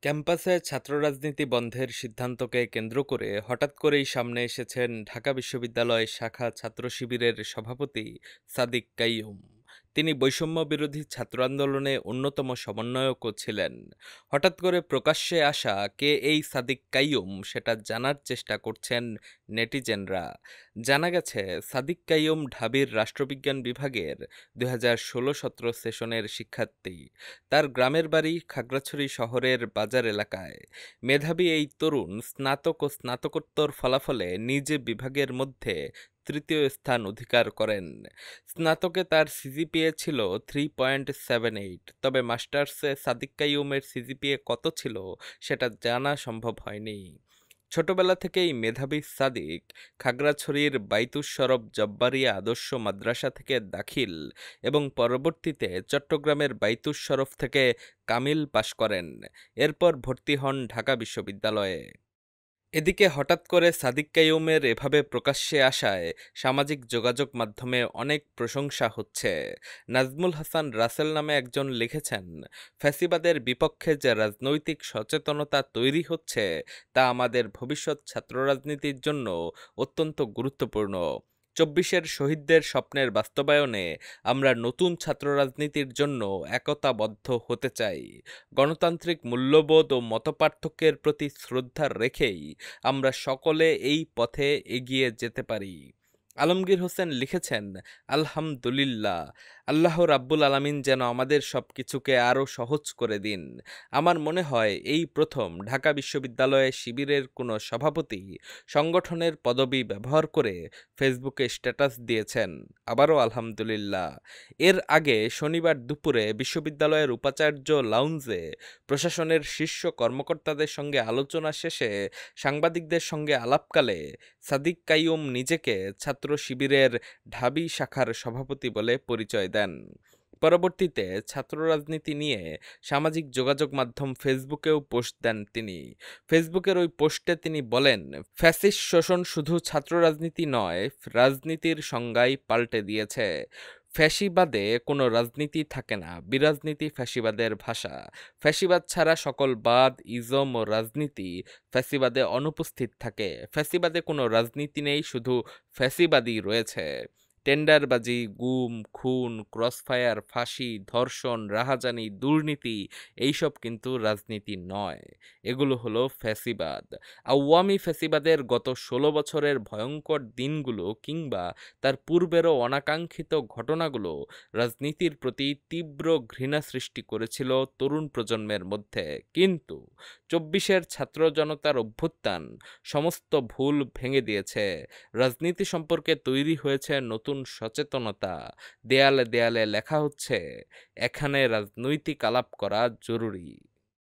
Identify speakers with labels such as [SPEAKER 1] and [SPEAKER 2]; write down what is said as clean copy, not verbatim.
[SPEAKER 1] ক্যাম্পাসে ছাত্র রাজনীতি বন্ধের সিদ্ধান্তকে কেন্দ্র করে হঠাৎ করেই সামনে এসেছেন ঢাকা বিশ্ববিদ্যালয় শাখা ছাত্র শিবিরের সভাপতি সাদিক কাইয়ুম। তিনি বৈষম্য বিরোধী ছাত্র আন্দোলনে অন্যতম সমন্বয়কও ছিলেন। হঠাৎ করে প্রকাশ্যে আসা কে এই সাদিক কাইয়ুম সেটা জানার চেষ্টা করছেন নেটিজেনরা। জানা গেছে, সাদিক কাইয়ুম ঢাবির রাষ্ট্রবিজ্ঞান বিভাগের 2016-17 সেশনের শিক্ষার্থী। তার গ্রামের বাড়ি খাগড়াছড়ি শহরের বাজার এলাকায়। মেধাবী এই তরুণ স্নাতক ও স্নাতকোত্তর ফলাফলে নিজ বিভাগের মধ্যে তৃতীয় স্থান অধিকার করেন। স্নাতকে তার সিজিপিএ ছিল 3.78, তবে মাস্টার্সে সাদিক কাইয়ুমের সিজিপিএ কত ছিল সেটা জানা সম্ভব হয়নি। ছোটবেলা থেকেই মেধাবী সাদিক খাগড়াছড়ির বাইতুস শরফ জব্বারিয়া আদর্শ মাদ্রাসা থেকে দাখিল এবং পরবর্তীতে চট্টগ্রামের বাইতুস শরফ থেকে কামিল পাশ করেন। এরপর ভর্তি হন ঢাকা বিশ্ববিদ্যালয়ে। এদিকে হঠাৎ করে সাদিক কাইয়ুমের এভাবে প্রকাশ্যে আসায় সামাজিক যোগাযোগ মাধ্যমে অনেক প্রশংসা হচ্ছে। নাজমুল হাসান রাসেল নামে একজন লিখেছেন, ফ্যাসিবাদের বিপক্ষে যে রাজনৈতিক সচেতনতা তৈরি হচ্ছে তা আমাদের ভবিষ্যৎ ছাত্র রাজনীতির জন্য অত্যন্ত গুরুত্বপূর্ণ। 24-এর শহীদদের স্বপ্নের বাস্তবায়নে আমরা নতুন ছাত্র রাজনীতির জন্য একতাবদ্ধ হতে চাই। গণতান্ত্রিক মূল্যবোধ ও মতপার্থক্যের প্রতি শ্রদ্ধা রেখেই আমরা সকলে এই পথে এগিয়ে যেতে পারি। আলমগীর হোসেন লিখেছেন, আলহামদুলিল্লাহ, আল্লাহ রাব্বুল আলামিন যেন আমাদের সব কিছুকে আরও সহজ করে দিন। আমার মনে হয় এই প্রথম ঢাকা বিশ্ববিদ্যালয়ে শিবিরের কোনো সভাপতি সংগঠনের পদবি ব্যবহার করে ফেসবুকে স্ট্যাটাস দিয়েছেন। আবারও আলহামদুলিল্লাহ। এর আগে শনিবার দুপুরে বিশ্ববিদ্যালয়ের উপাচার্য লাউঞ্জে প্রশাসনের শীর্ষ কর্মকর্তাদের সঙ্গে আলোচনা শেষে সাংবাদিকদের সঙ্গে আলাপকালে সাদিক কাইয়ুম নিজেকে ছাত্র শিবিরের ঢাবি শাখার সভাপতি বলে পরিচয় দেন। পরবর্তীতে ছাত্র রাজনীতি নিয়ে সামাজিক যোগাযোগ মাধ্যম ফেসবুকেও পোস্ট দেন তিনি। ফেসবুকের ওই পোস্টে তিনি বলেন, ফ্যাসিস্ট শোষণ শুধু ছাত্র রাজনীতি নয়, রাজনীতির সংজ্ঞাই পাল্টে দিয়েছে। ফ্যাসিবাদে কোনো রাজনীতি থাকে না, বিরাজনীতি ফ্যাসিবাদের ভাষা। ফ্যাসিবাদ ছাড়া সকল বাদ, ইজম ও রাজনীতি ফ্যাসিবাদে অনুপস্থিত থাকে। ফ্যাসিবাদে কোনো রাজনীতি নেই, শুধু ফ্যাসিবাদই রয়েছে। টেন্ডারবাজি, গুম, খুন, ক্রসফায়ার, ফাঁসি, ধর্ষণ, রাহাজানি, দুর্নীতি এইসব কিন্তু রাজনীতি নয়, এগুলো হলো ফ্যাসিবাদ। আওয়ামী ফ্যাসিবাদের গত 16 বছরের ভয়ঙ্কর দিনগুলো কিংবা তার পূর্বেরও অনাকাঙ্ক্ষিত ঘটনাগুলো রাজনীতির প্রতি তীব্র ঘৃণা সৃষ্টি করেছিল তরুণ প্রজন্মের মধ্যে। কিন্তু 24-এর ছাত্র জনতার অভ্যুত্থান সমস্ত ভুল ভেঙে দিয়েছে। রাজনীতি সম্পর্কে তৈরি হয়েছে নতুন সচেতনতা। দেয়ালে দেয়ালে লেখা হচ্ছে, এখানে রাজনৈতিক আলাপ করা জরুরি।